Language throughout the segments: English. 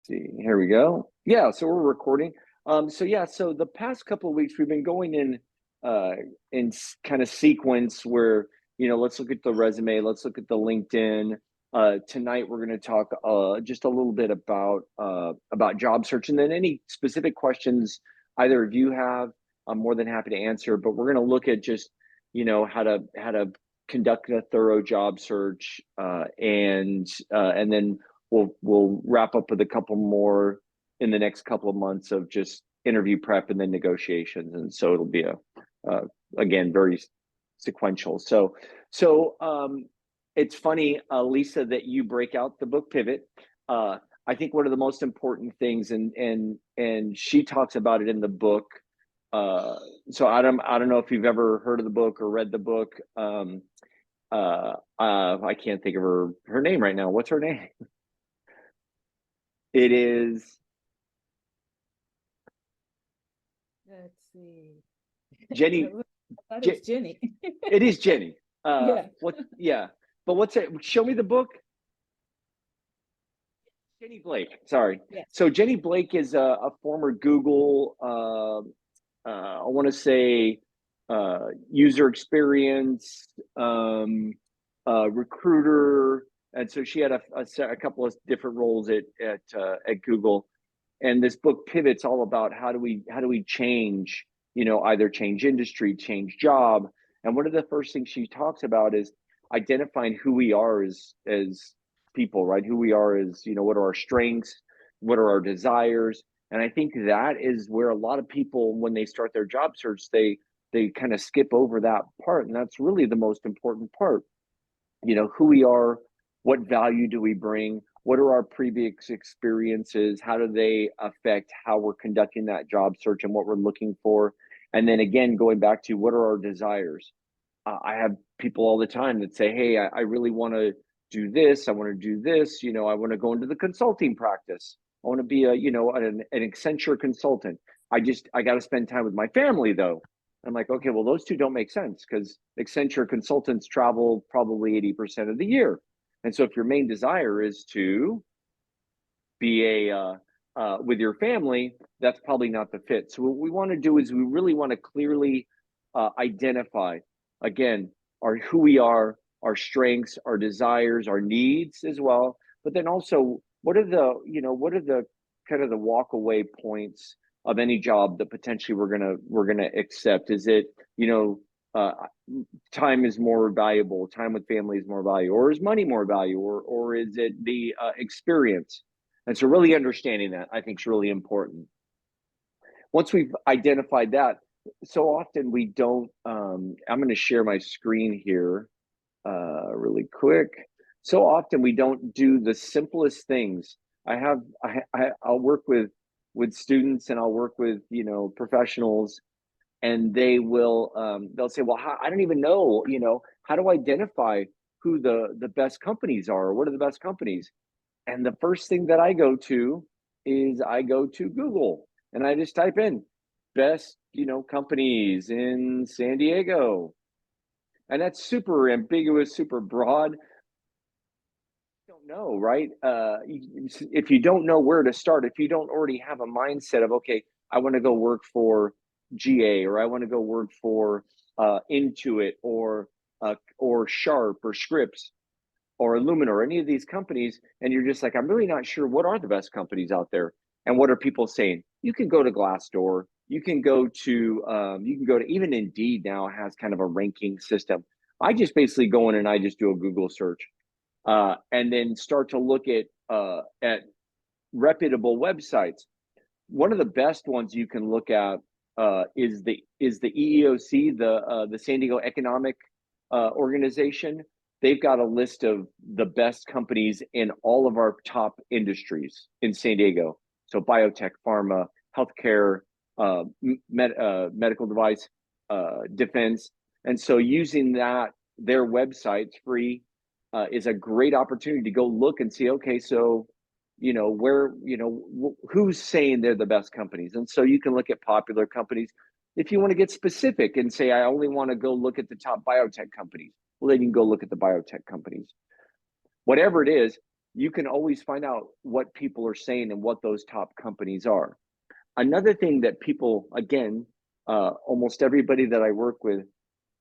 See, here we go. Yeah, so we're recording. So the past couple of weeks we've been going uh kind of sequence where, let's look at the resume, let's look at the LinkedIn. Tonight we're going to talk just a little bit about job search, and then any specific questions either of you have, I'm more than happy to answer, but we're going to look at just, how to conduct a thorough job search, and then we'll wrap up with a couple more in the next couple of months of just interview prep and then negotiations, and so it'll be a uh, again very sequential. So it's funny, Lisa, that you break out the book Pivot. I think one of the most important things, and she talks about it in the book. Uh, so I don't know if you've ever heard of the book or read the book. I can't think of her name right now. What's her name? It is Let's see. Jenny. I thought it was Jenny. It is Jenny. Yeah. What? Yeah, but what's it? Show me the book. Jenny Blake. Sorry. Yes. So Jenny Blake is a former Google. I want to say user experience recruiter, and so she had a couple of different roles at Google. And this book Pivot's all about how do we change, either change industry, change job. And one of the first things she talks about is identifying who we are as people, right? Who we are as, what are our strengths, what are our desires. And I think that is where a lot of people, when they start their job search, they kind of skip over that part, and that's really the most important part. Who we are, what value do we bring, what are our previous experiences, how do they affect how we're conducting that job search and what we're looking for. And then again, going back to what are our desires. I have people all the time that say, hey, I really want to do this, I want to do this, I want to go into the consulting practice, I want to be an Accenture consultant. I got to spend time with my family though. I'm like, okay, well, those two don't make sense because Accenture consultants travel probably 80% of the year. And so if your main desire is to be with your family, that's probably not the fit. So what we want to do is we really want to clearly identify, again, who we are, our strengths, our desires, our needs as well. But then also, what are the kind of the walk away points of any job that potentially we're gonna accept? Is it, time is more valuable, time with family is more valuable, or is money more valuable, or is it the experience? And so really understanding that, I think, is really important. Once we've identified that, so often we don't, I'm going to share my screen here really quick. So often we don't do the simplest things. I'll work with students, and I'll work with, professionals, and they'll say, well, I don't even know, how to identify who the best companies are, or what are the best companies. And the first thing that I go to is I go to Google, and I just type in best, companies in San Diego. And that's super ambiguous, super broad. Don't know, right? If you don't know where to start, if you don't already have a mindset of, okay, I want to go work for GA, or I want to go work for Intuit, or Sharp, or Scripps, or Illumina, or any of these companies, and you're just like, I'm really not sure what are the best companies out there, and what are people saying. You can go to Glassdoor, you can go to even Indeed now has kind of a ranking system. I just basically go in and I just do a Google search, and then start to look at reputable websites. One of the best ones you can look at is the EEOC, the San Diego Economic Organization. They've got a list of the best companies in all of our top industries in San Diego. So biotech, pharma, healthcare, medical device, defense. And so using their website's free, is a great opportunity to go look and see, okay, so, who's saying they're the best companies. And so you can look at popular companies. If you want to get specific and say, I only want to go look at the top biotech companies, well, then you can go look at the biotech companies. Whatever it is, you can always find out what people are saying and what those top companies are. Another thing that people, again, almost everybody that I work with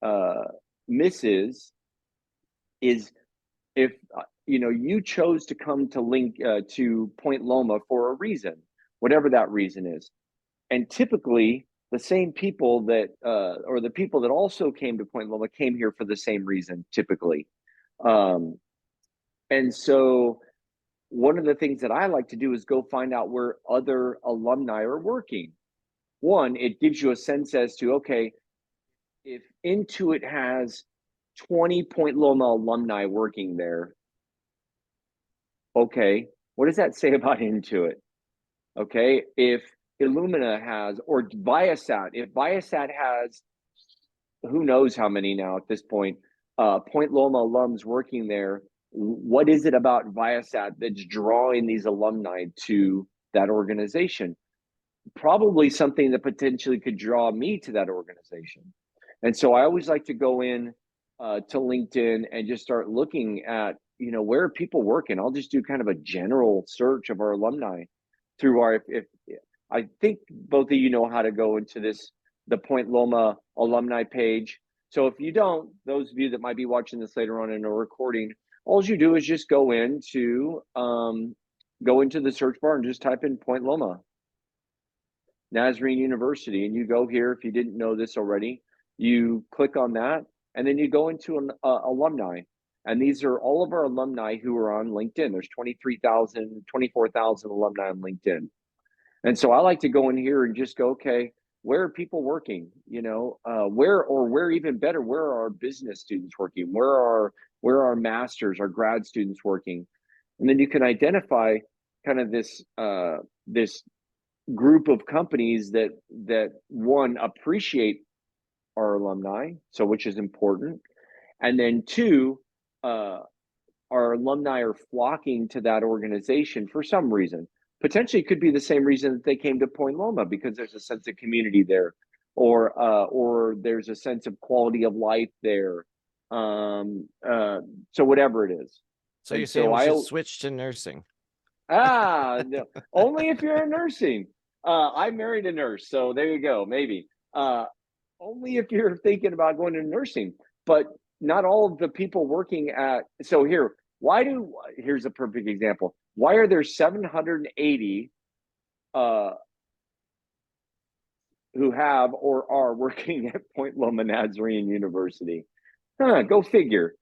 uh, misses is if you chose to come to to Point Loma for a reason, whatever that reason is, and typically the same people that or the people that also came to Point Loma came here for the same reason typically. um, and so one of the things that I like to do is go find out where other alumni are working. One, it gives you a sense as to, okay, if Intuit has 20 Point Loma alumni working there, okay, what does that say about Intuit? Okay, if Illumina has, or Viasat, if Viasat has, who knows how many now at this point, Point Loma alums working there, what is it about Viasat that's drawing these alumni to that organization? Probably something that potentially could draw me to that organization. And so I always like to go in to LinkedIn and just start looking at, where are people working? I'll just do kind of a general search of our alumni through our, if I think both of you know how to go into the Point Loma alumni page. So if you don't, those of you that might be watching this later on in a recording, all you do is just go into the search bar and just type in Point Loma Nazarene University, and you go here. If you didn't know this already, you click on that, and then you go into an alumni. And these are all of our alumni who are on LinkedIn. There's 23,000, 24,000 alumni on LinkedIn. And so I like to go in here and just go, okay, where are people working? Where even better, where are our business students working? Where are our masters, our grad students working? And then you can identify kind of this group of companies that one, appreciate our alumni, so which is important, and then two, our alumni are flocking to that organization for some reason. Potentially, it could be the same reason that they came to Point Loma, because there's a sense of community there, or there's a sense of quality of life there. So whatever it is. So you're saying we should switch to nursing? No, only if you're in nursing. I married a nurse, so there you go. Maybe only if you're thinking about going to nursing, but not all of the people working at. So here's a perfect example. Why are there 780 who have or are working at Point Loma Nazarene University? Go figure.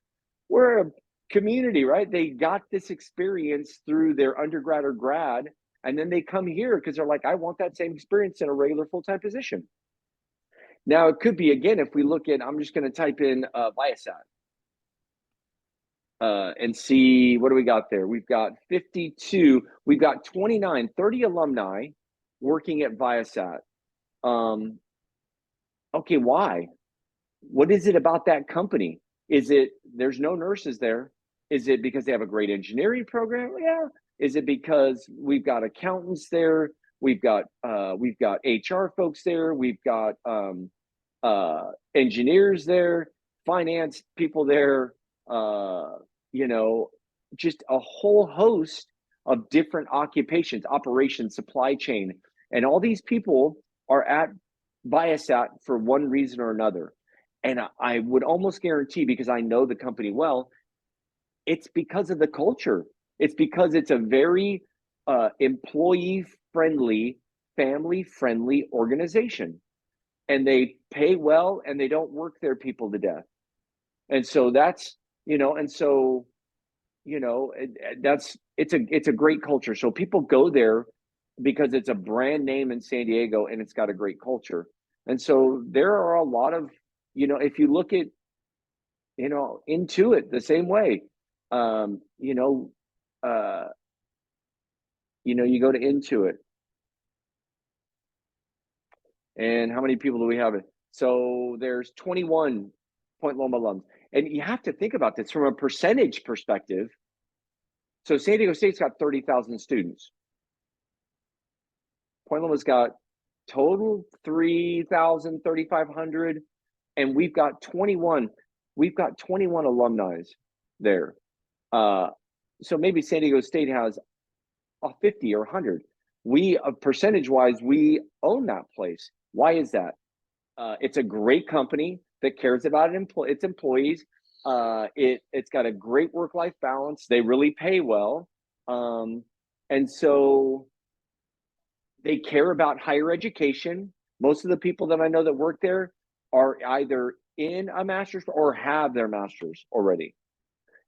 We're a community, right? They got this experience through their undergrad or grad, and then they come here because they're like, I want that same experience in a regular full-time position. Now, it could be, again, if we look at, I'm just going to type in Viasat and see, what do we got there? We've got 52, we've got 29, 30 alumni working at Viasat. Okay, why? What is it about that company? Is it there's no nurses there? Is it because they have a great engineering program? Yeah. Is it because we've got accountants there? We've got HR folks there. We've got engineers there, finance people there. Just a whole host of different occupations, operations, supply chain, and all these people are at Viasat for one reason or another. And I would almost guarantee, because I know the company well, it's because of the culture. It's because it's a very employee-friendly, family-friendly organization. And they pay well, and they don't work their people to death. And so it's a great culture. So people go there because it's a brand name in San Diego, and it's got a great culture. And so there are a lot of, if you look at, Intuit the same way, you go to Intuit, and how many people do we have? So there's 21 Point Loma alums, and you have to think about this from a percentage perspective. So San Diego State's got 30,000 students. Point Loma's got total 3,000, 3,500, and we've got 21 alumni there. So maybe San Diego State has a 50 or 100. We, percentage wise, we own that place. Why is that? It's a great company that cares about its employees. It's got a great work-life balance. They really pay well. And so they care about higher education. Most of the people that I know that work there are either in a master's or have their master's already.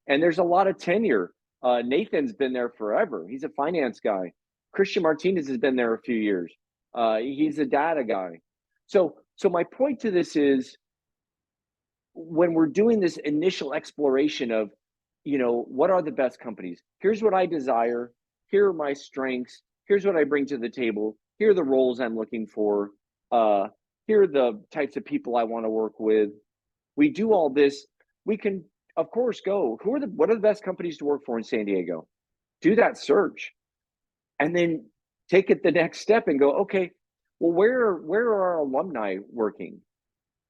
And there's a lot of tenure. Nathan's been there forever. He's a finance guy. Christian Martinez has been there a few years. He's a data guy. So my point to this is, when we're doing this initial exploration of, what are the best companies? Here's what I desire. Here are my strengths. Here's what I bring to the table. Here are the roles I'm looking for. Here are the types of people I want to work with. We do all this. We can, of course, go, what are the best companies to work for in San Diego? Do that search. And then take it the next step and go, okay, well, where are our alumni working?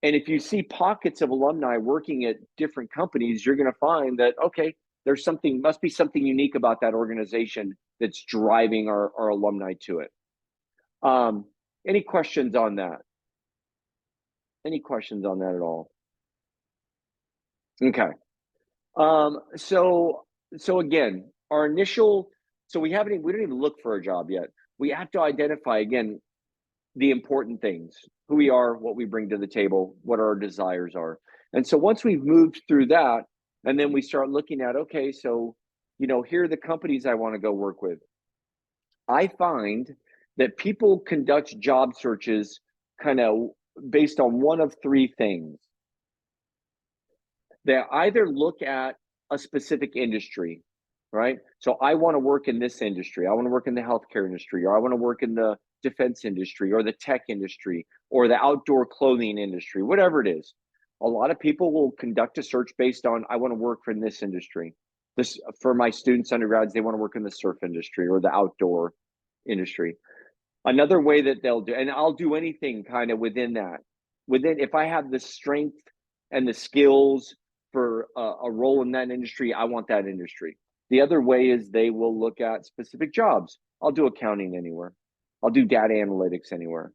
And if you see pockets of alumni working at different companies, you're going to find that, okay, must be something unique about that organization that's driving our alumni to it. Any questions on that? Any questions on that at all? Okay. So again, we don't even look for a job yet. We have to identify, again, the important things: who we are, what we bring to the table, what our desires are. And so once we've moved through that, and then we start looking at, okay, so, here are the companies I want to go work with. I find that people conduct job searches kind of based on one of three things. They either look at a specific industry, right? So I want to work in this industry. I want to work in the healthcare industry, or I want to work in the defense industry, or the tech industry, or the outdoor clothing industry, whatever it is. A lot of people will conduct a search based on, I want to work in this industry. This, for my students, undergrads, they want to work in the surf industry or the outdoor industry. Another way that they'll do, and I'll do anything kind of within that. If I have the strength and the skills for a role in that industry, I want that industry. The other way is they will look at specific jobs. I'll do accounting anywhere. I'll do data analytics anywhere.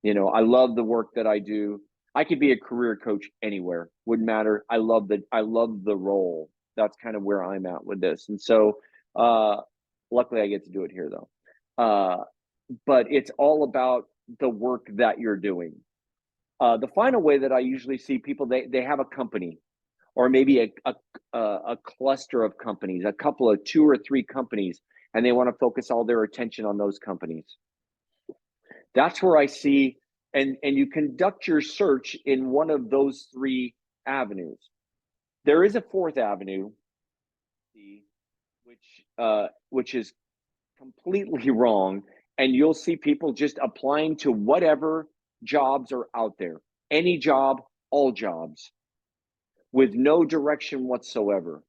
I love the work that I do. I could be a career coach anywhere. Wouldn't matter. I love the role. That's kind of where I'm at with this. And so, luckily I get to do it here though. But it's all about the work that you're doing. The final way that I usually see people, they have a company, or maybe a cluster of companies, a couple of 2 or 3 companies, and they want to focus all their attention on those companies. That's where I see, and you conduct your search in one of those 3 avenues. There is a 4th avenue, which is completely wrong, and you'll see people just applying to whatever jobs are out there. Any job, all jobs, with no direction whatsoever.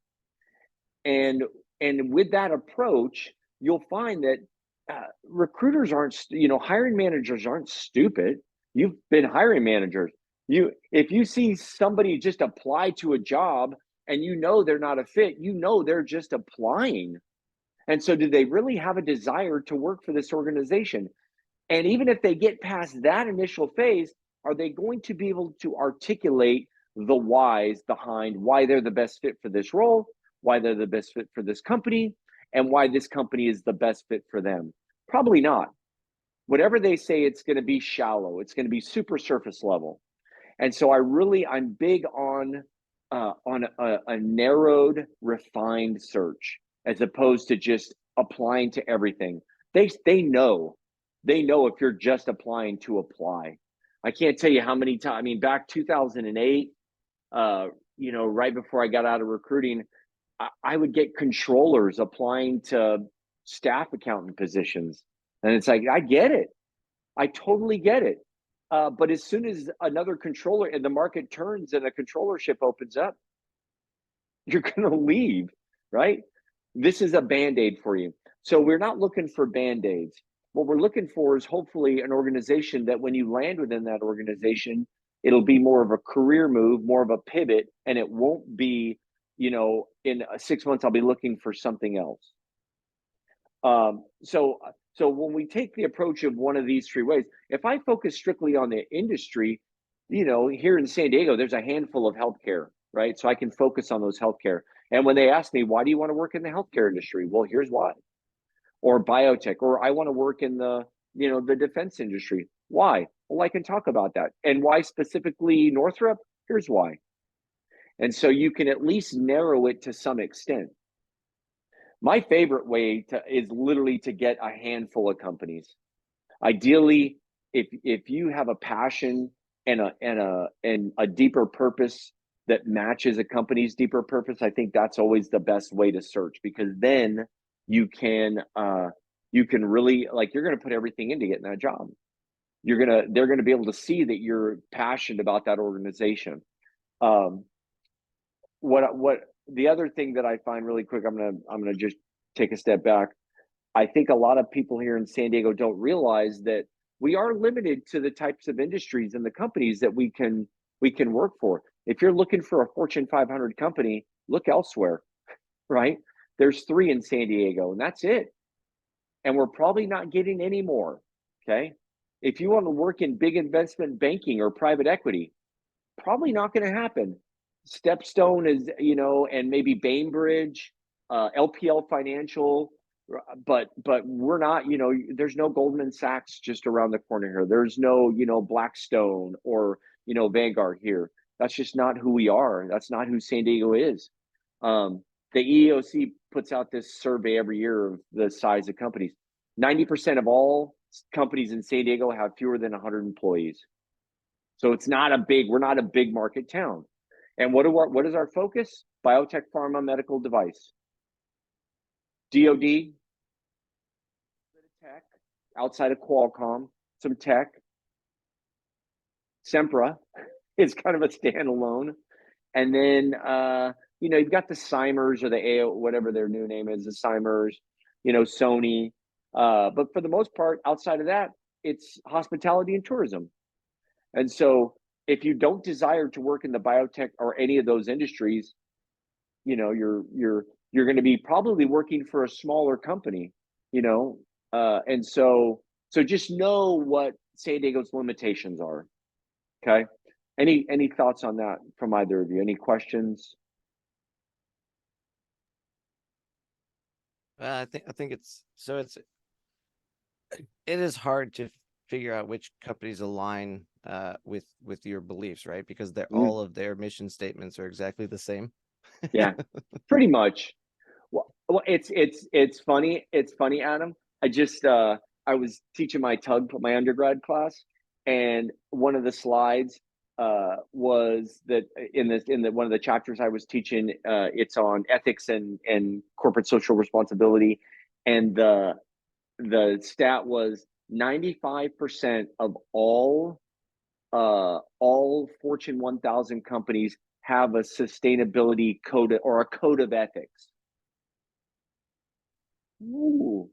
And with that approach, you'll find that recruiters aren't, hiring managers aren't stupid. You've been hiring managers. If you see somebody just apply to a job and they're not a fit, they're just applying. And so do they really have a desire to work for this organization? And even if they get past that initial phase, are they going to be able to articulate the whys behind why they're the best fit for this role, why they're the best fit for this company, and why this company is the best fit for them? Probably not. Whatever they say, it's going to be shallow. It's going to be super surface level. And so I'm big on a narrowed, refined search, as opposed to just applying to everything. They know if you're just applying to apply. I can't tell you how many times. I mean, back 2008, right before I got out of recruiting, I would get controllers applying to staff accountant positions. And it's like, I get it. I totally get it. But as soon as another controller and the market turns and a controllership opens up, you're going to leave, right? This is a Band-Aid for you. So we're not looking for Band-Aids. What we're looking for is hopefully an organization that when you land within that organization, it'll be more of a career move, more of a pivot, and it won't be you know, in 6 months, I'll be looking for something else. So when we take the approach of one of these three ways, if I focus strictly on the industry, you know, here in San Diego, there's a handful of healthcare, right? So I can focus on those healthcare. And when they ask me, why do you want to work in the healthcare industry? Well, here's why. Or biotech, or I want to work in the, you know, the defense industry. Why? Well, I can talk about that. And why specifically Northrop? Here's why. And so you can at least narrow it to some extent. My favorite way is literally to get a handful of companies. Ideally, if you have a passion and a deeper purpose that matches a company's deeper purpose, I think that's always the best way to search, because then you can really, like, you're going to put everything into getting that job. They're going to be able to see that you're passionate about that organization. What the other thing that I find really quick, I'm gonna just take a step back. I think a lot of people here in San Diego don't realize that we are limited to the types of industries and the companies that we can work for. If you're looking for a Fortune 500 company, look elsewhere, right? There's 3 in San Diego, and that's it. And we're probably not getting any more. Okay. If you want to work in big investment banking or private equity, probably not going to happen. Stepstone is, you know, and maybe Bainbridge, LPL Financial, but we're not, you know, there's no Goldman Sachs just around the corner here. There's no, you know, Blackstone or, you know, Vanguard here. That's just not who we are. That's not who San Diego is. The EEOC puts out this survey every year of the size of companies. 90% of all companies in San Diego have fewer than 100 employees. So it's not we're not a big market town. And what is our focus? Biotech, pharma, medical device. DoD, bit of tech, outside of Qualcomm, some tech. Sempra is kind of a standalone. And then, you know, you've got the Simers or the AO, whatever their new name is, the Simers, you know, Sony. But for the most part, outside of that, it's hospitality and tourism. And so if you don't desire to work in the biotech or any of those industries, you know, you're going to be probably working for a smaller company, you know. And so just know what San Diego's limitations are. Okay. Any thoughts on that from either of you? Any questions? I think it is hard to figure out which companies align with your beliefs, right? Because all of their mission statements are exactly the same. Yeah, pretty much. Well, it's funny. It's funny, Adam. I was teaching my undergrad class, and one of the slides was that in one of the chapters I was teaching, it's on ethics and corporate social responsibility, and the stat was 95% of all Fortune 1000 companies have a sustainability code or a code of ethics. Ooh.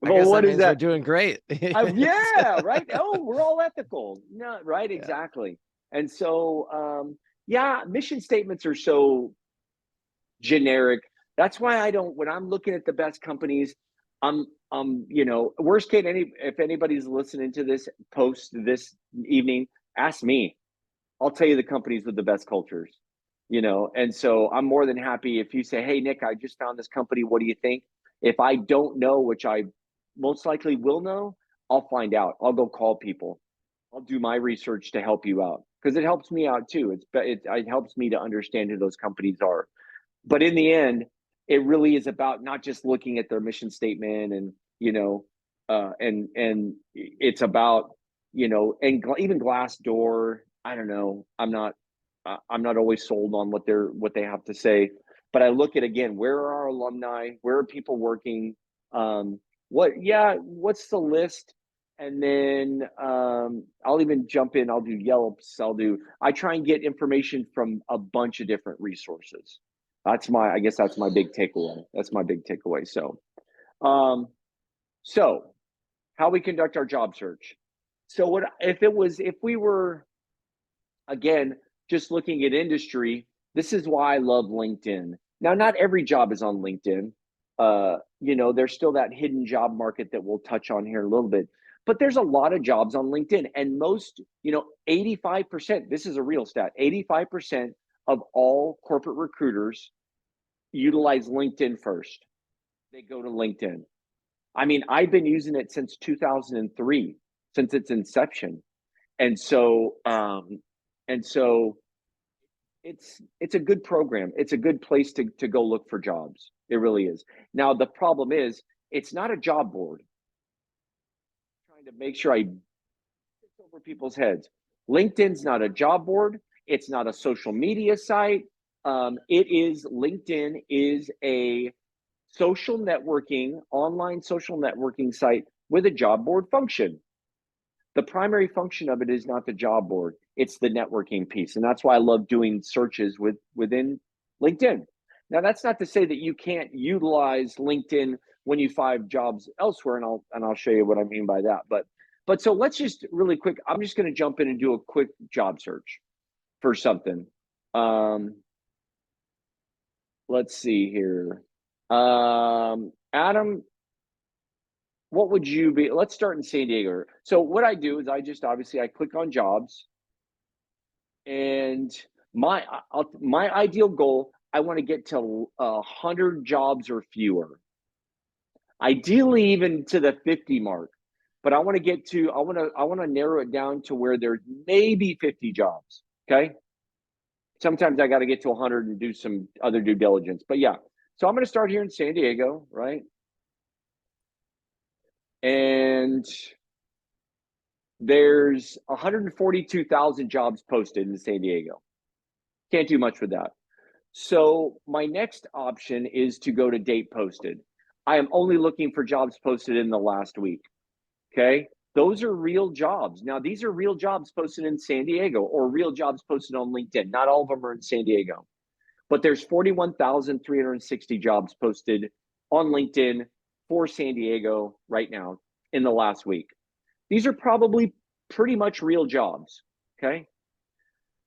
Well, what is that? We're doing great. Yeah, right. Oh, we're all ethical. No, right, exactly. Yeah. And so, yeah, mission statements are so generic. That's why I don't. When I'm looking at the best companies, you know, worst case, if anybody's listening to this post this evening, ask me. I'll tell you the companies with the best cultures, you know. And so I'm more than happy if you say, hey, Nick, I just found this company. What do you think? If I don't know, which I most likely will know, I'll find out. I'll go call people. I'll do my research to help you out, because it helps me out too. It helps me to understand who those companies are. But in the end, it really is about not just looking at their mission statement and, you know, and it's about, you know, and even Glassdoor. I don't know. I'm not always sold on what they have to say, but I look at, again, where are our alumni? Where are people working? What's the list? And then I'll even jump in. I'll do Yelps. I try and get information from a bunch of different resources. I guess that's my big takeaway. So, so how we conduct our job search. So if we were, again, just looking at industry, This is why I love LinkedIn. Now, not every job is on LinkedIn. There's still that hidden job market that we'll touch on here a little bit, but there's a lot of jobs on LinkedIn, and most, 85%, this is a real stat, 85% of all corporate recruiters utilize LinkedIn first. They go to LinkedIn. I mean, I've been using it since 2003, since its inception. And so, it's a good program. It's a good place to go look for jobs. It really is. Now, the problem is it's not a job board. I'm trying to make sure I get over people's heads. LinkedIn's not a job board. It's not a social media site. LinkedIn is a online social networking site with a job board function. The primary function of it is not the job board, it's the networking piece. And that's why I love doing searches within LinkedIn. Now, that's not to say that you can't utilize LinkedIn when you find jobs elsewhere, and I'll show you what I mean by that. But so let's just really quick, I'm just going to jump in and do a quick job search for something. Let's see here. Adam, what would you be? Let's start in San Diego. So what I do is I click on jobs, and my ideal goal, I want to get to 100 jobs or fewer. Ideally, even to the 50 mark, but I want to narrow it down to where there's maybe 50 jobs. Okay. Sometimes I got to get to 100 and do some other due diligence, but yeah. So I'm going to start here in San Diego, right? And there's 142,000 jobs posted in San Diego. Can't do much with that. So my next option is to go to date posted. I am only looking for jobs posted in the last week. Okay. Those are real jobs. Now, these are real jobs posted in San Diego or real jobs posted on LinkedIn. Not all of them are in San Diego, but there's 41,360 jobs posted on LinkedIn for San Diego right now in the last week. These are probably pretty much real jobs. Okay.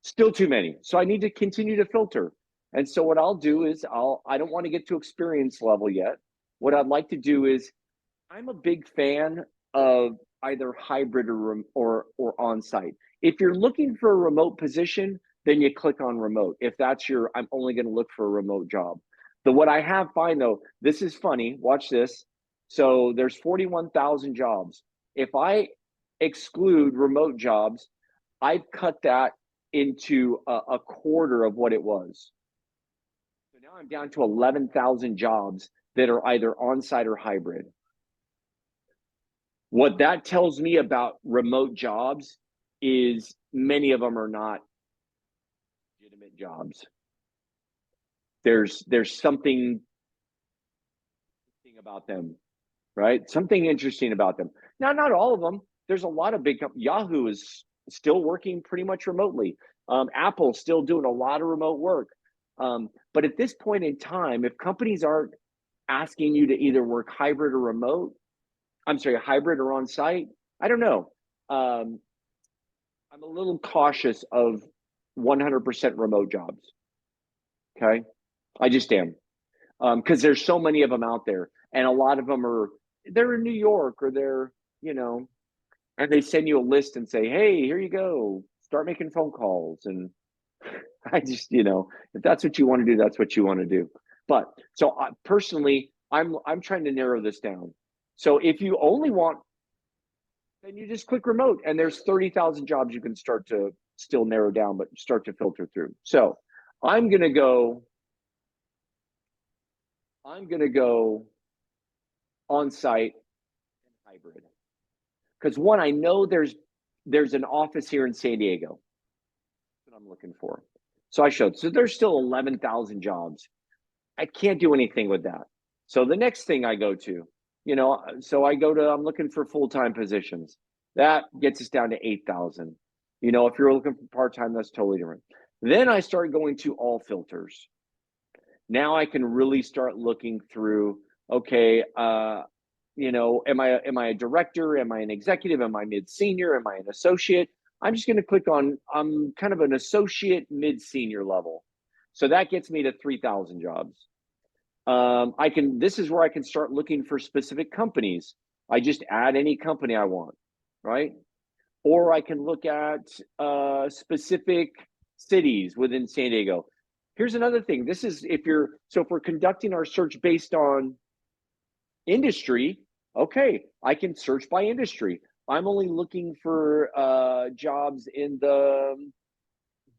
Still too many. So I need to continue to filter. And so what I'll do is I don't want to get to experience level yet. What I'd like to do is I'm a big fan of either hybrid or on-site. If you're looking for a remote position, then you click on remote. If that's I'm only going to look for a remote job. What I have find though, this is funny. Watch this. So there's 41,000 jobs. If I exclude remote jobs, I've cut that into a quarter of what it was. So now I'm down to 11,000 jobs that are either on-site or hybrid. What that tells me about remote jobs is many of them are not legitimate jobs. There's something about them, right? Something interesting about them. Now, not all of them. There's a lot of big companies. Yahoo is still working pretty much remotely. Apple's still doing a lot of remote work. But at this point in time, if companies aren't asking you to either work hybrid or hybrid or on site, I don't know. I'm a little cautious of 100% remote jobs. Okay. I just am. Because there's so many of them out there, and a lot of them they're in New York, or they're, and they send you a list and say, hey, here you go, start making phone calls. And I just, if that's what you want to do, that's what you want to do. But so personally, I'm trying to narrow this down. So if you only want, then you just click remote, and there's 30,000 jobs you can start to still narrow down, but start to filter through. So I'm going to go on-site and hybrid. Because one, I know there's an office here in San Diego. That's what I'm looking for. So I showed. So there's still 11,000 jobs. I can't do anything with that. So the next thing I go to, I'm looking for full-time positions. That gets us down to 8,000. If you're looking for part-time, that's totally different. Then I start going to all filters. Now I can really start looking through, okay, am I a director? Am I an executive? Am I mid-senior? Am I an associate? I'm just going to click on, I'm kind of an associate mid-senior level. So that gets me to 3,000 jobs. This is where I can start looking for specific companies. I just add any company I want, right? Or I can look at specific cities within San Diego. Here's another thing. This is if we're conducting our search based on industry, okay, I can search by industry. I'm only looking for jobs in the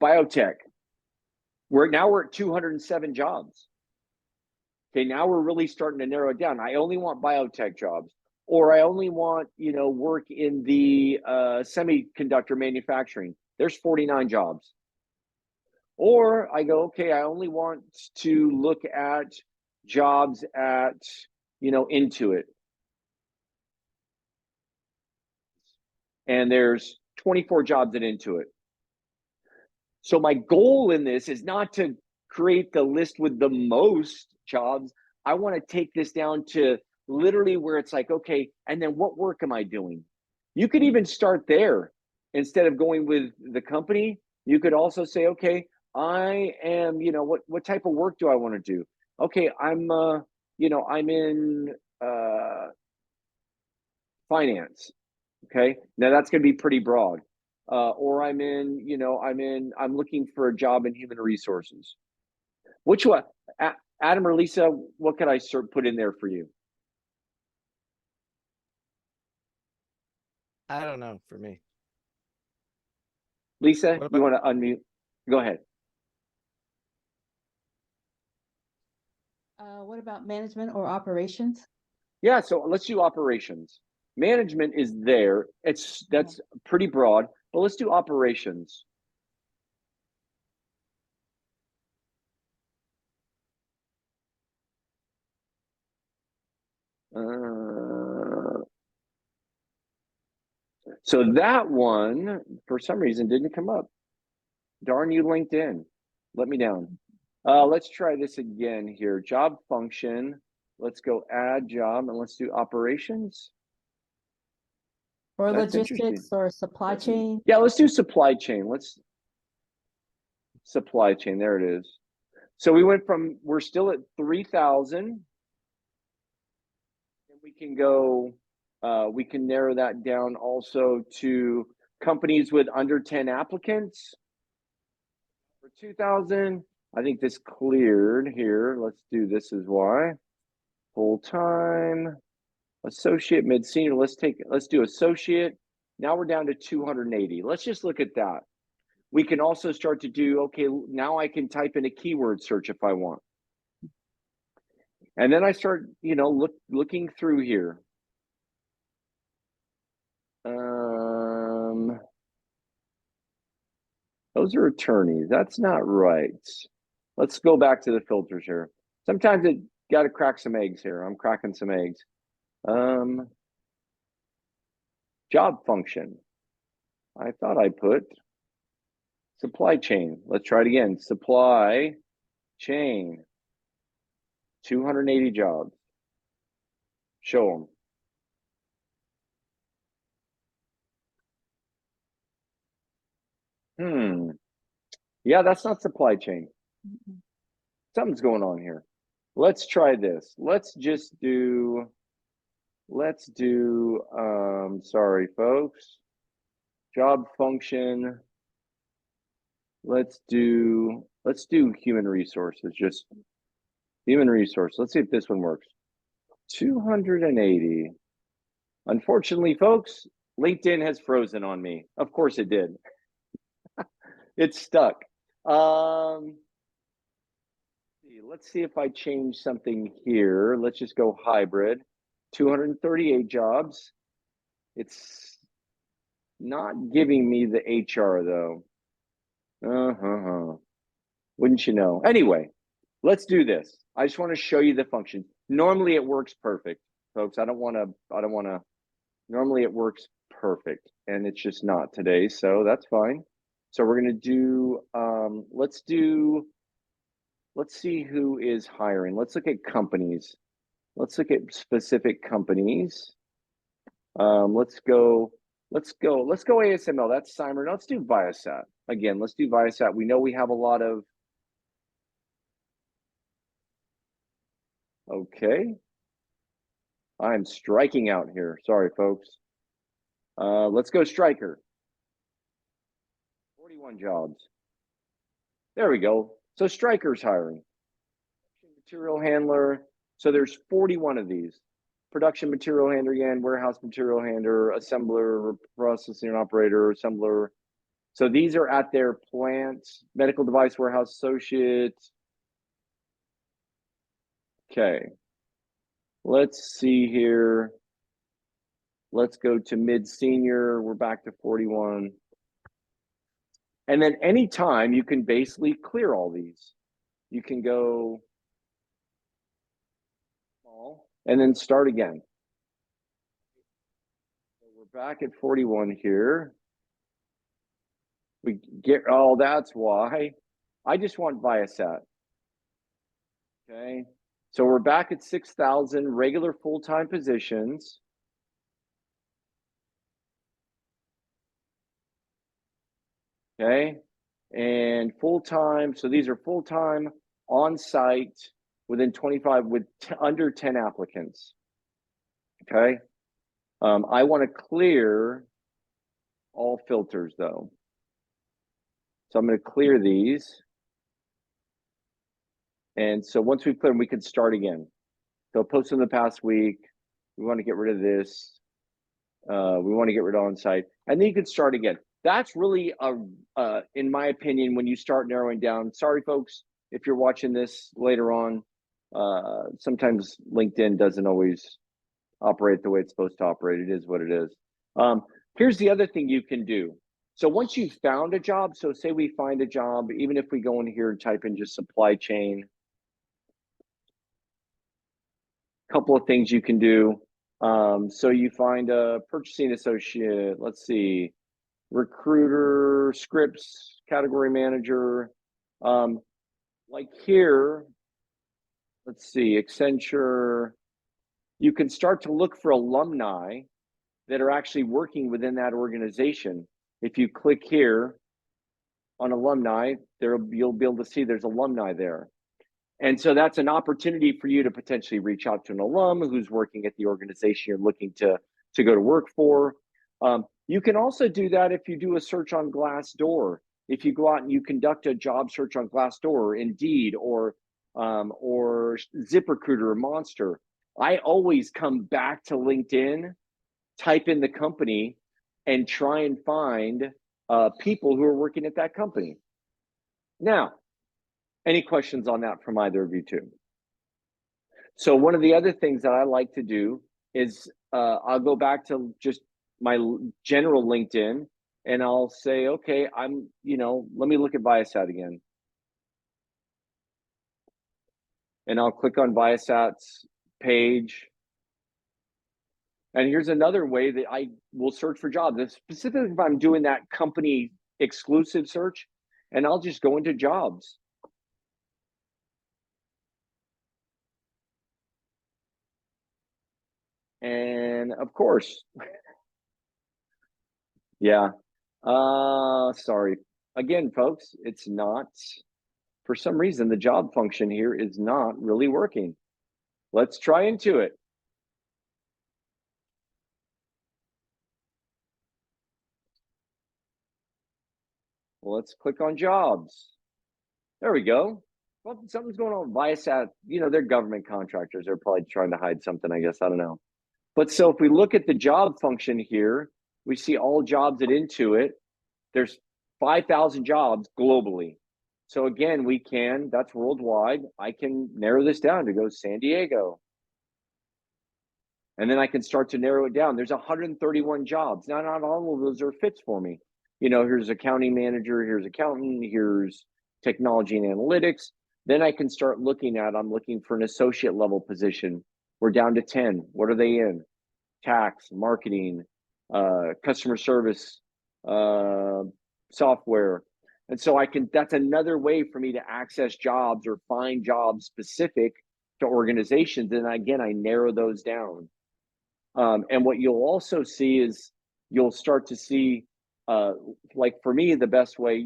biotech. We're at 207 jobs. Okay, now we're really starting to narrow it down. I only want biotech jobs, or I only want, work in the semiconductor manufacturing. There's 49 jobs. Or I go, okay, I only want to look at jobs at, Intuit. And there's 24 jobs at Intuit. So my goal in this is not to create the list with the most jobs. I want to take this down to literally where it's like, okay, and then what work am I doing? You could even start there instead of going with the company. You could also say, okay, I am, what type of work do I want to do? Okay, I'm in finance. Okay, now that's going to be pretty broad. Or I'm looking for a job in human resources. Which one, Adam or Lisa? What can I put in there for you? I don't know for me. Lisa, you want to unmute? Go ahead. What about management or operations? Yeah, so let's do operations. Management is there. That's pretty broad, but let's do operations. So that one, for some reason, didn't come up. Darn you, LinkedIn. Let me down. Let's try this again here. Job function. Let's go add job and let's do operations. Or logistics or supply chain. Yeah, let's do supply chain. Supply chain. There it is. So we're still at 3,000. And we can go, we can narrow that down also to companies with under 10 applicants. For 2,000, I think this cleared here. Let's do this as why. Full-time, associate, mid-senior. Let's do associate. Now we're down to 280. Let's just look at that. We can also start to do, okay, now I can type in a keyword search if I want. And then I start, looking through here. Those are attorneys. That's not right. Let's go back to the filters here. Sometimes it got to crack some eggs here. I'm cracking some eggs. Job function. I thought I put supply chain. Let's try it again. Supply chain. 280 jobs. Show them. Yeah, that's not supply chain. Something's going on here. Let's try this. Let's do, sorry, folks. Job function. Let's do human resources, just human resource. Let's see if this one works. 280. Unfortunately, folks, LinkedIn has frozen on me. Of course it did. It's stuck. Let's see if I change something here. Let's just go hybrid. 238 jobs. It's not giving me the HR though. Wouldn't you know? Anyway, let's do this. I just want to show you the function. Normally it works perfect, folks. I don't want to. Normally it works perfect, and it's just not today, so that's fine. So we're gonna do. Let's see who is hiring. Let's look at companies. Let's look at specific companies. Let's go ASML. That's Cymer. Let's do Viasat. Again, let's do Viasat. We know we have a lot of Okay. I'm striking out here. Sorry, folks. Let's go striker. 41 jobs. There we go. So striker's hiring. Material handler. So there's 41 of these. Production material handler again, warehouse material handler, assembler, processing operator, assembler. So these are at their plants, medical device warehouse associates. Okay. Let's see here. Let's go to mid-senior. We're back to 41. And then anytime you can basically clear all these. You can go small and then start again. So we're back at 41 here. We get, oh, that's why. I just want Viasat. Okay. So we're back at 6,000 regular full-time positions. Okay. And full-time, so these are full-time on-site within 25 with under 10 applicants. Okay. I want to clear all filters though. So I'm going to clear these. And so once we clear them, we can start again. So post in the past week. We want to get rid of this. We want to get rid of on-site. And then you can start again. That's really, in my opinion, when you start narrowing down. Sorry, folks, if you're watching this later on. Sometimes LinkedIn doesn't always operate the way it's supposed to operate. It is what it is. Here's the other thing you can do. So once you've found a job, so say we find a job, even if we go in here and type in just supply chain, couple of things you can do. So you find a purchasing associate, let's see, recruiter, scripts, category manager. Like here, let's see, Accenture. You can start to look for alumni that are actually working within that organization. If you click here on alumni, you'll be able to see there's alumni there. And so that's an opportunity for you to potentially reach out to an alum who's working at the organization you're looking to go to work for. You can also do that if you do a search on Glassdoor. If you go out and you conduct a job search on Glassdoor, or Indeed, or ZipRecruiter or Monster, I always come back to LinkedIn, type in the company, and try and find people who are working at that company. Now, any questions on that from either of you two? So one of the other things that I like to do is I'll go back to just my general LinkedIn and I'll say, okay, let me look at Viasat again. And I'll click on Viasat's page. And here's another way that I will search for jobs. And specifically if I'm doing that company exclusive search, and I'll just go into jobs. And of course, yeah. Sorry. Again, folks, it's not, for some reason, the job function here is not really working. Let's try into it. Well, let's click on jobs. There we go. Well, something's going on with Viasat. They're government contractors. They're probably trying to hide something, I guess. I don't know. But so if we look at the job function here, we see all jobs at Intuit. There's 5,000 jobs globally. So again, that's worldwide. I can narrow this down to go San Diego. And then I can start to narrow it down. There's 131 jobs. Now, not all of those are fits for me. Here's accounting manager, here's accountant, here's technology and analytics. Then I can start I'm looking for an associate level position. We're down to 10. What are they in? Tax, marketing, customer service, software. And so that's another way for me to access jobs or find jobs specific to organizations. And again, I narrow those down. And what you'll also see is you'll start to see, like for me, the best way,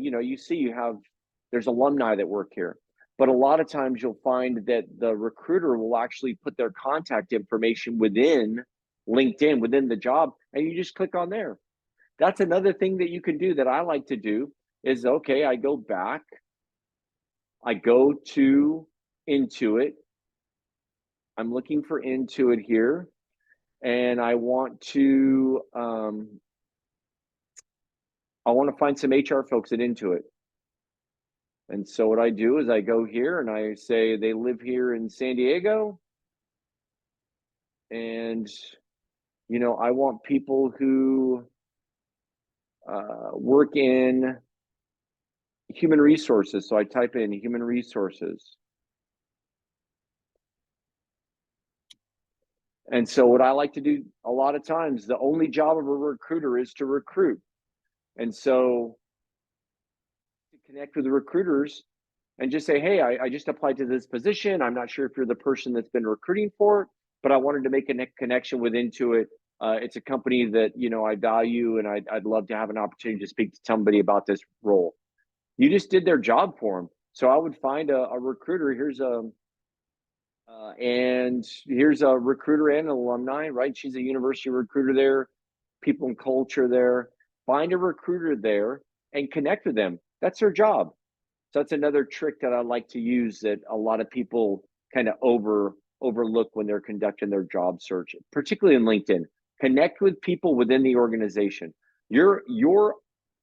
there's alumni that work here. But a lot of times you'll find that the recruiter will actually put their contact information within LinkedIn, within the job, and you just click on there. That's another thing that you can do that I like to do is, okay, I go back, I go to Intuit. I'm looking for Intuit here, and I want to find some HR folks at Intuit. And so what I do is I go here and I say they live here in San Diego, and you know, I want people who work in human resources. So I type in human resources. And so what I like to do a lot of times, the only job of a recruiter is to recruit. And so to connect with the recruiters and just say, hey, I just applied to this position. I'm not sure if you're the person that's been recruiting for it, but I wanted to make a connection with Intuit. It's a company that, you know, I value, and I'd love to have an opportunity to speak to somebody about this role. You just did their job for them. So I would find a recruiter. Here's a recruiter and an alumni, right? She's a university recruiter there, people and culture there. Find a recruiter there and connect with them. That's their job. So that's another trick that I like to use that a lot of people kind of overlook when they're conducting their job search, particularly in LinkedIn. Connect with people within the organization. Your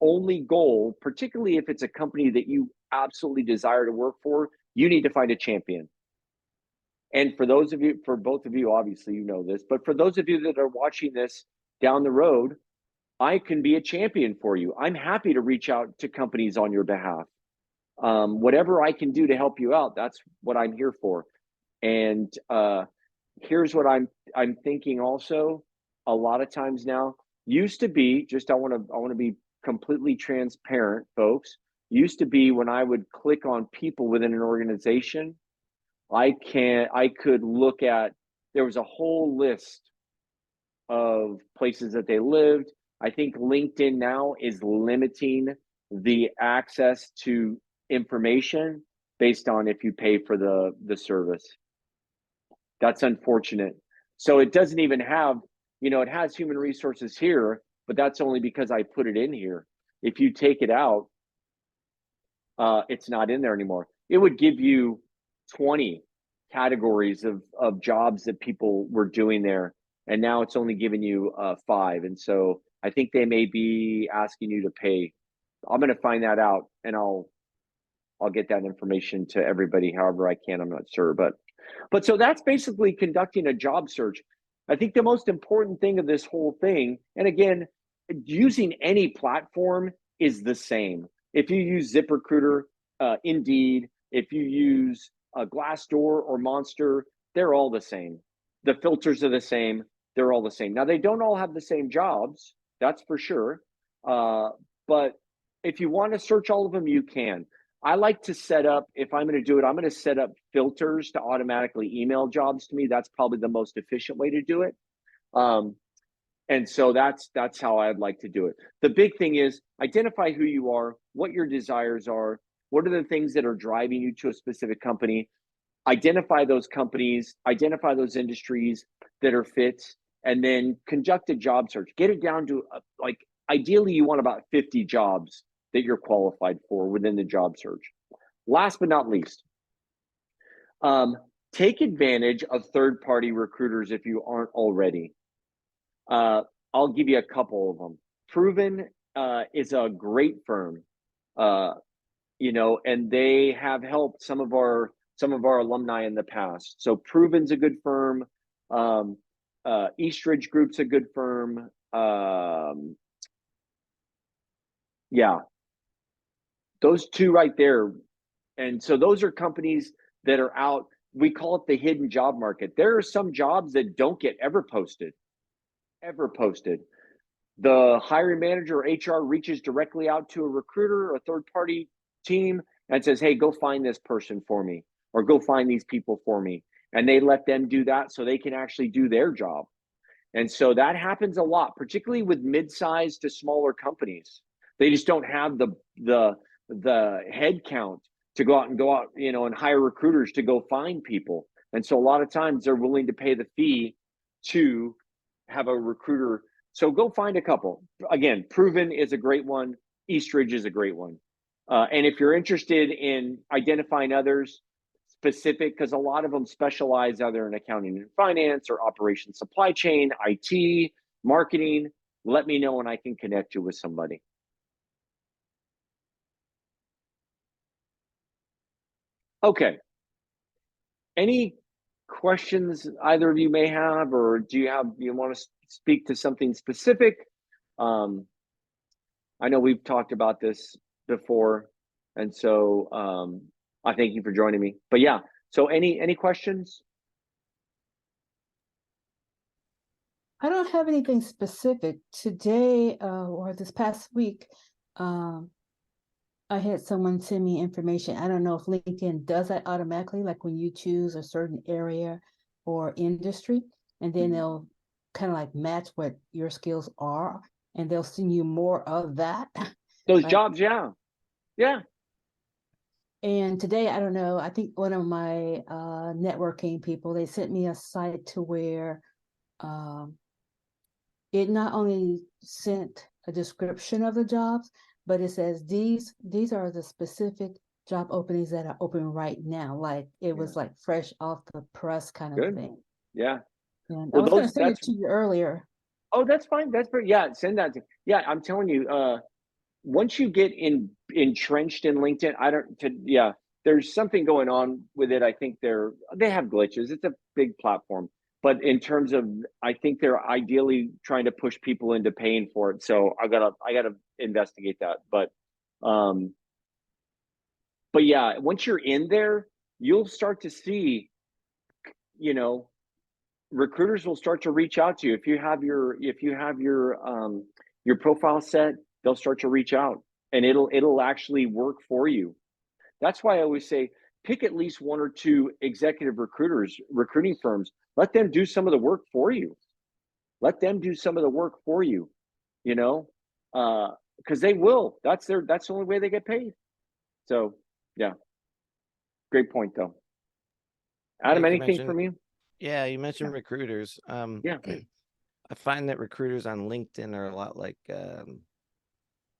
only goal, particularly if it's a company that you absolutely desire to work for, you need to find a champion. And for those of you, for both of you, obviously, you know this, but for those of you that are watching this down the road, I can be a champion for you. I'm happy to reach out to companies on your behalf. Whatever I can do to help you out, that's what I'm here for. And here's what I'm thinking also. A lot of times now, used to be, just I want to be completely transparent, folks. Used to be when I would click on people within an organization, I could look at, there was a whole list of places that they lived. I think LinkedIn now is limiting the access to information based on if you pay for the service. That's unfortunate. So it doesn't even have, you know, it has human resources here, but that's only because I put it in here. If you take it out, it's not in there anymore. It would give you 20 categories of jobs that people were doing there, and now it's only giving you 5. And so I think they may be asking you to pay. I'm going to find that out, and I'll get that information to everybody however I can. I'm not sure, but so that's basically conducting a job search. I think the most important thing of this whole thing, and again, using any platform is the same. If you use ZipRecruiter, Indeed, if you use Glassdoor or Monster, they're all the same. The filters are the same. They're all the same. Now, they don't all have the same jobs, that's for sure. But if you want to search all of them, you can. I like to set up, if I'm going to do it, I'm going to set up filters to automatically email jobs to me. That's probably the most efficient way to do it. And so that's how I'd like to do it. The big thing is identify who you are, what your desires are, what are the things that are driving you to a specific company, identify those companies, identify those industries that are fits, and then conduct a job search. Get it down to like, ideally you want about 50 jobs that you're qualified for within the job search. Last but not least, take advantage of third-party recruiters if you aren't already. I'll give you a couple of them. Proven is a great firm, you know, and they have helped some of our alumni in the past. So Proven's a good firm. Eastridge Group's a good firm. Yeah, those two right there. And so those are companies that are out. We call it the hidden job market. There are some jobs that don't get ever posted. The hiring manager or HR reaches directly out to a recruiter or a third-party team and says, hey, go find this person for me, or go find these people for me. And they let them do that so they can actually do their job. And so that happens a lot, particularly with mid-sized to smaller companies. They just don't have the head count to go out, you know, and hire recruiters to go find people. And so a lot of times they're willing to pay the fee to have a recruiter. So go find a couple. Again, Proven is a great one. Eastridge is a great one. And if you're interested in identifying others specific, because a lot of them specialize either in accounting and finance or operations, supply chain, IT, marketing, let me know and I can connect you with somebody. Okay. Any questions either of you may have, or do you want to speak to something specific? I know we've talked about this before, and so I thank you for joining me. But yeah, so any questions? I don't have anything specific today, or this past week. I had someone send me information. I don't know if LinkedIn does that automatically, like when you choose a certain area or industry, and then they'll kind of like match what your skills are, and they'll send you more of that. Those Like, jobs, yeah. Yeah. and today, I don't know, I think one of my networking people, they sent me a site to where it not only sent a description of the jobs, but it says these are the specific job openings that are open right now. Like it was like fresh off the press kind of Good. thing. Yeah. And Well, I was going to send it to you earlier. Oh, that's fine. That's pretty. Yeah, send that. Yeah, I'm telling you. Once you get entrenched in LinkedIn, yeah, there's something going on with it. I think they have glitches. It's a big platform, but in terms of, I think they're ideally trying to push people into paying for it. So I gotta investigate that. But yeah, once you're in there, you'll start to see, you know, recruiters will start to reach out to you if you have your profile set. They'll start to reach out, and it'll actually work for you. That's why I always say pick at least one or two executive recruiting firms. Let them do some of the work for you. Let them do some of the work for you. You know, because they will. That's the only way they get paid. So yeah, great point though. Adam, anything from you? Yeah, you mentioned recruiters. Yeah. I find that recruiters on LinkedIn are a lot like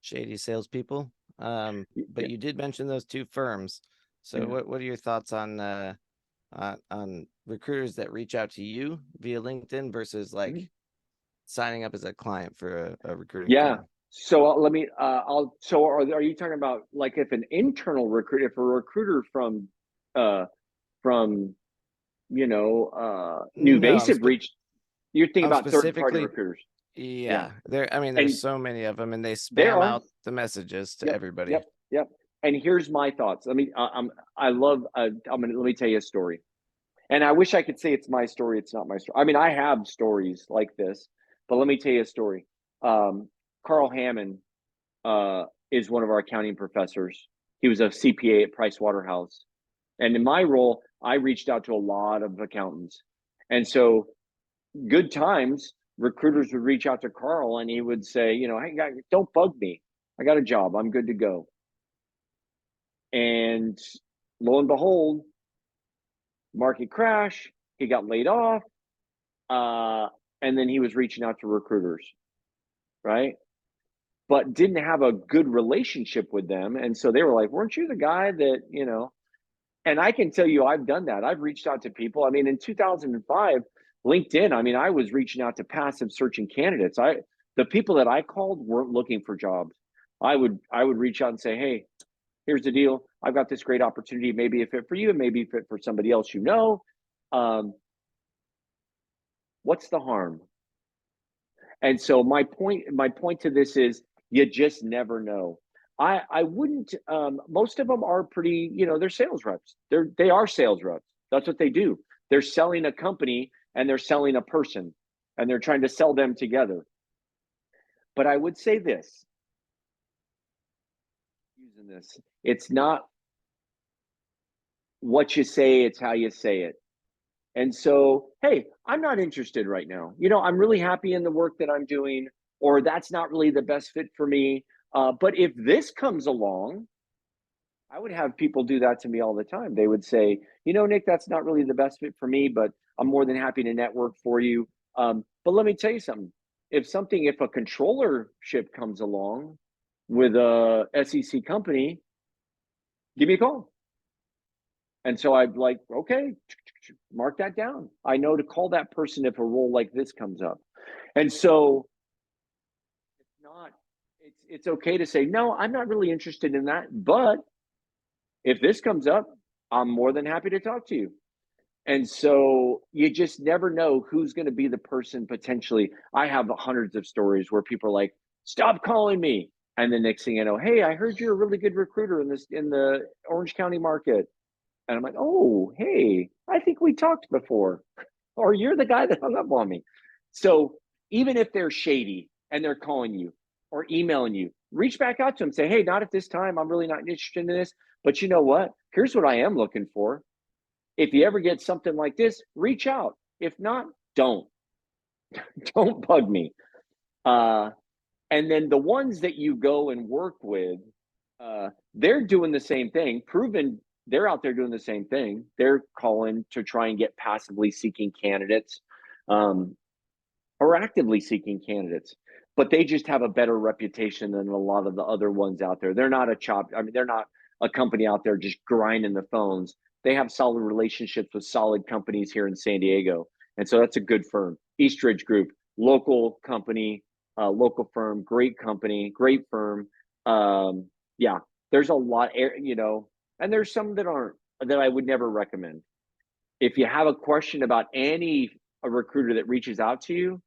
shady salespeople. But you did mention those two firms. So what are your thoughts on recruiters that reach out to you via LinkedIn versus like signing up as a client for a recruiting firm? So let me so are you talking about like if an internal recruiter, if a recruiter from NuVasive reached, you're thinking about third-party recruiters? Yeah. There's so many of them, and they spam out the messages to everybody. Yep. And here's my thoughts. Let me tell you a story. And I wish I could say it's my story. It's not my story. I mean, I have stories like this, but let me tell you a story. Carl Hammond is one of our accounting professors. He was a CPA at Price Waterhouse. And in my role, I reached out to a lot of accountants. And so good times, recruiters would reach out to Carl and he would say, hey, guys, don't bug me. I got a job. I'm good to go. And lo and behold, market crash. He got laid off. And then he was reaching out to recruiters, right? But didn't have a good relationship with them. And so they were like, weren't you the guy that, and I can tell you, I've done that. I've reached out to people. I mean, in 2005, LinkedIn, I was reaching out to passive searching candidates. The people that I called weren't looking for jobs. I would reach out and say, hey, here's the deal. I've got this great opportunity. Maybe a fit for you, maybe a fit for somebody else, what's the harm? And so my point to this is you just never know. I wouldn't, most of them are pretty, they're sales reps. They are sales reps. That's what they do. They're selling a company and they're selling a person and they're trying to sell them together. But I would say this, using this, it's not what you say, it's how you say it. And so, hey, I'm not interested right now. I'm really happy in the work that I'm doing, or that's not really the best fit for me. But if this comes along, I would have people do that to me all the time. They would say, Nick, that's not really the best fit for me, but I'm more than happy to network for you. But let me tell you something. If a controllership comes along with a SEC company, give me a call. And so I'd like, okay, mark that down. I know to call that person if a role like this comes up. And so it's okay to say, no, I'm not really interested in that. But if this comes up, I'm more than happy to talk to you. And so you just never know who's going to be the person potentially. I have hundreds of stories where people are like, stop calling me. And the next thing you know, hey, I heard you're a really good recruiter in the Orange County market. And I'm like, oh, hey, I think we talked before. Or you're the guy that hung up on me. So even if they're shady and they're calling you or emailing you, reach back out to them. Say, hey, not at this time. I'm really not interested in this. But you know what? Here's what I am looking for. If you ever get something like this, reach out. If not, don't. Don't bug me. And then the ones that you go and work with, they're doing the same thing. Proven they're out there doing the same thing. They're calling to try and get passively seeking candidates, or actively seeking candidates, but they just have a better reputation than a lot of the other ones out there. They're not they're not a company out there just grinding the phones. They have solid relationships with solid companies here in San Diego. And so that's a good firm. Eastridge Group, local company, local firm, great company, great firm. Yeah, there's a lot, and there's some that aren't, that I would never recommend. If you have a question about a recruiter that reaches out to you,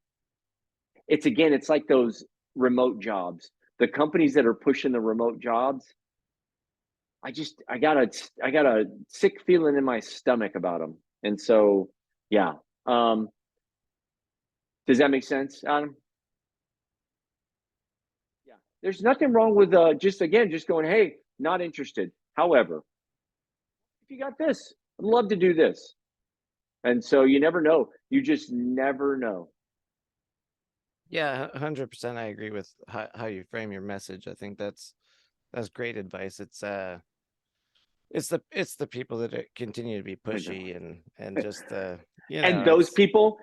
it's like those remote jobs. The companies that are pushing the remote jobs, I got a sick feeling in my stomach about them. And so, yeah. Does that make sense, Adam? Yeah. There's nothing wrong with just going, hey, not interested. However, if you got this, I'd love to do this. And so you never know. You just never know. Yeah, 100%. I agree with how you frame your message. I think that's great advice. It's the people that continue to be pushy and just and those people,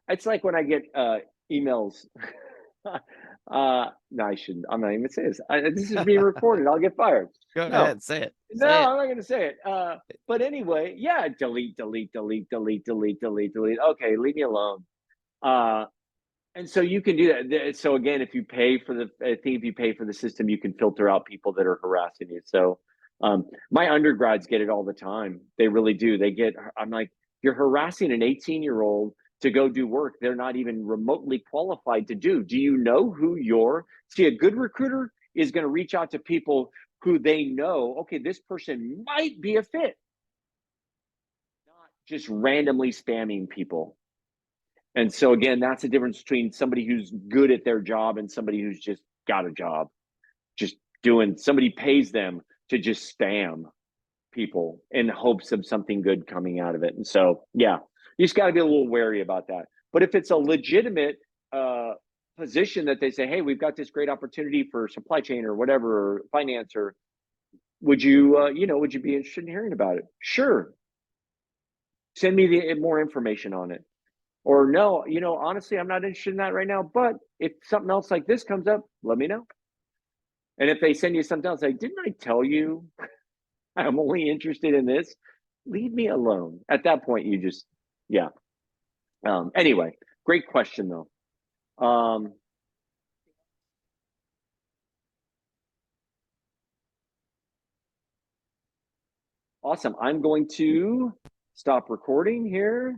it's like when I get emails. No, I shouldn't. I'm not even gonna say this. This is being recorded. I'll get fired. Go ahead, say it. No, I'm not gonna say it. But anyway, yeah, delete. Okay, leave me alone. And so you can do that. So again, if you pay for the system, you can filter out people that are harassing you. So my undergrads get it all the time. They really do. I'm like, you're harassing an 18-year-old to go do work they're not even remotely qualified to do. Do you know who a good recruiter is going to reach out to people who they know, okay, this person might be a fit, not just randomly spamming people. And so again, that's the difference between somebody who's good at their job and somebody who's just got a job, somebody pays them to just spam people in hopes of something good coming out of it. And so, yeah, you just got to be a little wary about that. But if it's a legitimate position that they say, hey, we've got this great opportunity for supply chain or whatever, or finance, or would you be interested in hearing about it? Sure. Send me more information on it. Or no, honestly, I'm not interested in that right now. But if something else like this comes up, let me know. And if they send you something else, like, didn't I tell you I'm only interested in this? Leave me alone. At that point, you just, yeah. Anyway, great question though. Awesome. I'm going to stop recording here.